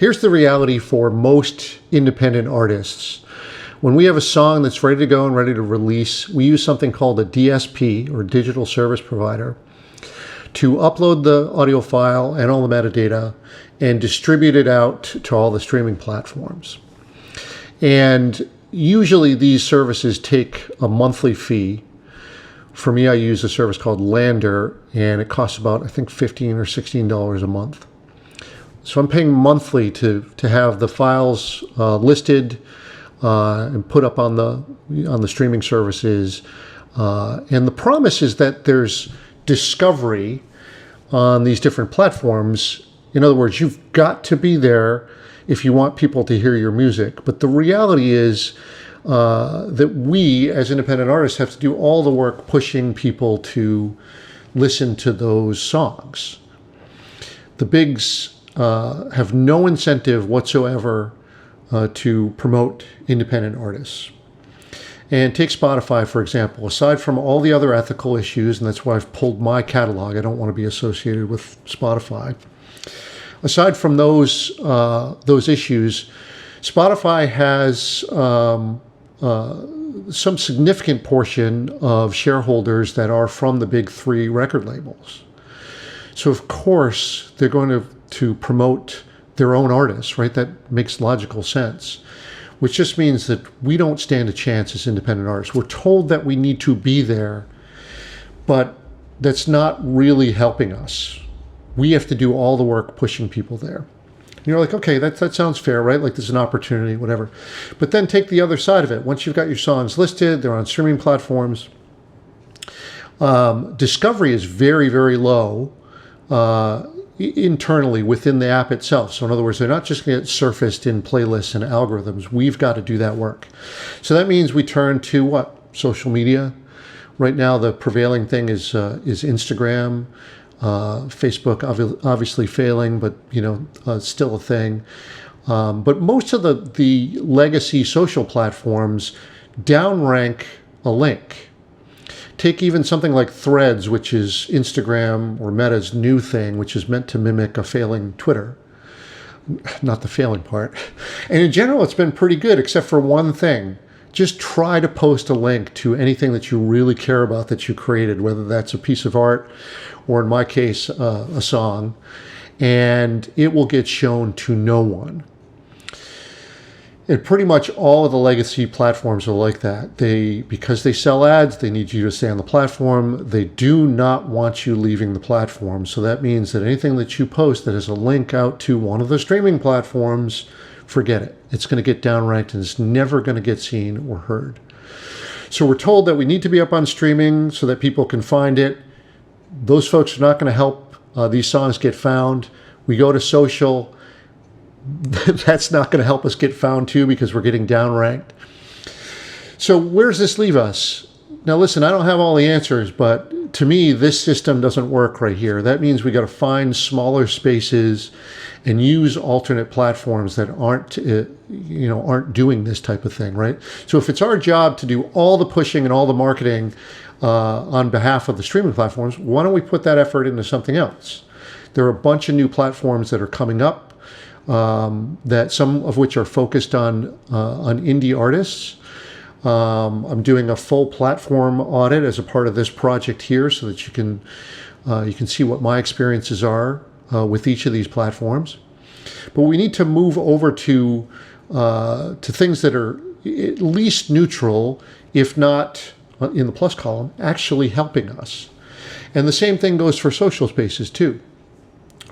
Here's the reality for most independent artists. When we have a song that's ready to go and ready to release, we use something called a DSP, or digital service provider, to upload the audio file and all the metadata and distribute it out to all the streaming platforms. And usually these services take a monthly fee. For me, I use a service called Lander, and it costs about, I think, $15 or $16 a month. So I'm paying monthly to have the files listed and put up on the streaming services. And the promise is that there's discovery on these different platforms. In other words, you've got to be there if you want people to hear your music. But the reality is that we, as independent artists, have to do all the work pushing people to listen to those songs. The bigs have no incentive whatsoever to promote independent artists. And take Spotify, for example. Aside from all the other ethical issues, and that's why I've pulled my catalog, I don't want to be associated with Spotify. Aside from those issues, Spotify has some significant portion of shareholders that are from the big three record labels. So of course they're going to promote their own artists, right? That makes logical sense, which just means that we don't stand a chance as independent artists. We're told that we need to be there, but that's not really helping us. We have to do all the work pushing people there. And you're like, okay, that sounds fair, right? Like there's an opportunity, whatever. But then take the other side of it. Once you've got your songs listed, they're on streaming platforms, discovery is very, very low internally within the app itself. So in other words, they're not just going to get surfaced in playlists and algorithms. We've got to do that work. So that means we turn to what? Social media. Right now, the prevailing thing is Instagram, Facebook, obviously failing, but still a thing. But most of the legacy social platforms downrank a link. Take even something like Threads, which is Instagram or Meta's new thing, which is meant to mimic a failing Twitter. Not the failing part. And in general, it's been pretty good, except for one thing. Just try to post a link to anything that you really care about that you created, whether that's a piece of art or, in my case, a song, and it will get shown to no one. And pretty much all of the legacy platforms are like that. Because they sell ads, they need you to stay on the platform. They do not want you leaving the platform. So that means that anything that you post that has a link out to one of the streaming platforms, forget it. It's going to get downranked and it's never going to get seen or heard. So we're told that we need to be up on streaming so that people can find it. Those folks are not going to help these songs get found. We go to social. That's not going to help us get found too, because we're getting downranked. So where does this leave us? Now listen, I don't have all the answers, but to me, this system doesn't work right here. That means we got to find smaller spaces and use alternate platforms that aren't doing this type of thing, right? So if it's our job to do all the pushing and all the marketing on behalf of the streaming platforms, why don't we put that effort into something else? There are a bunch of new platforms that are coming up. That some of which are focused on indie artists. I'm doing a full platform audit as a part of this project here, so that you can see what my experiences are with each of these platforms. But we need to move over to things that are at least neutral, if not in the plus column, actually helping us. And the same thing goes for social spaces too.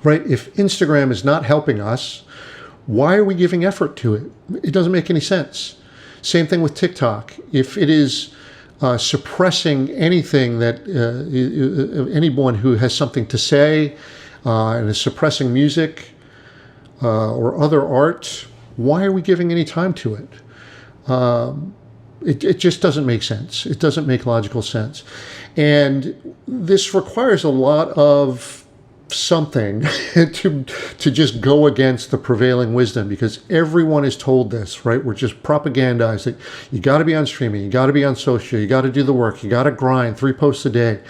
Right? If Instagram is not helping us, why are we giving effort to it? It doesn't make any sense. Same thing with TikTok. If it is suppressing anything that anyone who has something to say and is suppressing music or other art, why are we giving any time to it? It just doesn't make sense. It doesn't make logical sense. And this requires a lot of something to just go against the prevailing wisdom, because everyone is told this, right? We're just propagandized that you got to be on streaming, you got to be on social, you got to do the work, you got to grind 3 posts a day,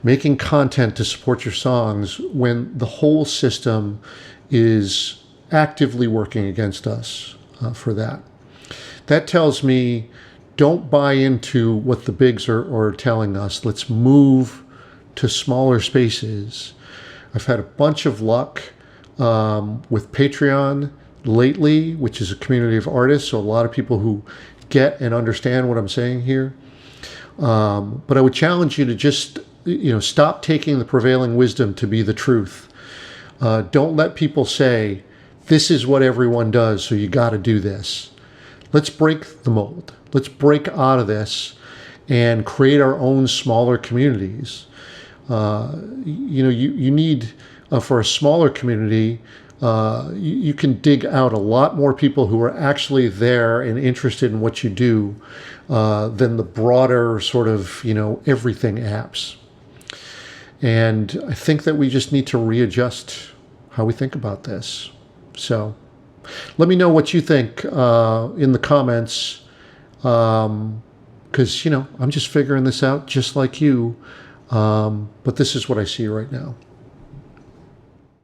making content to support your songs, when the whole system is actively working against us for that. That tells me don't buy into what the bigs are telling us. Let's move to smaller spaces. I've had a bunch of luck with Patreon lately, which is a community of artists, so a lot of people who get and understand what I'm saying here. But I would challenge you to just, stop taking the prevailing wisdom to be the truth. Don't let people say, this is what everyone does, so you got to do this. Let's break the mold. Let's break out of this and create our own smaller communities. You need, for a smaller community, you can dig out a lot more people who are actually there and interested in what you do than the broader sort of, everything apps. And I think that we just need to readjust how we think about this. So let me know what you think in the comments, because, I'm just figuring this out just like you. But this is what I see right now.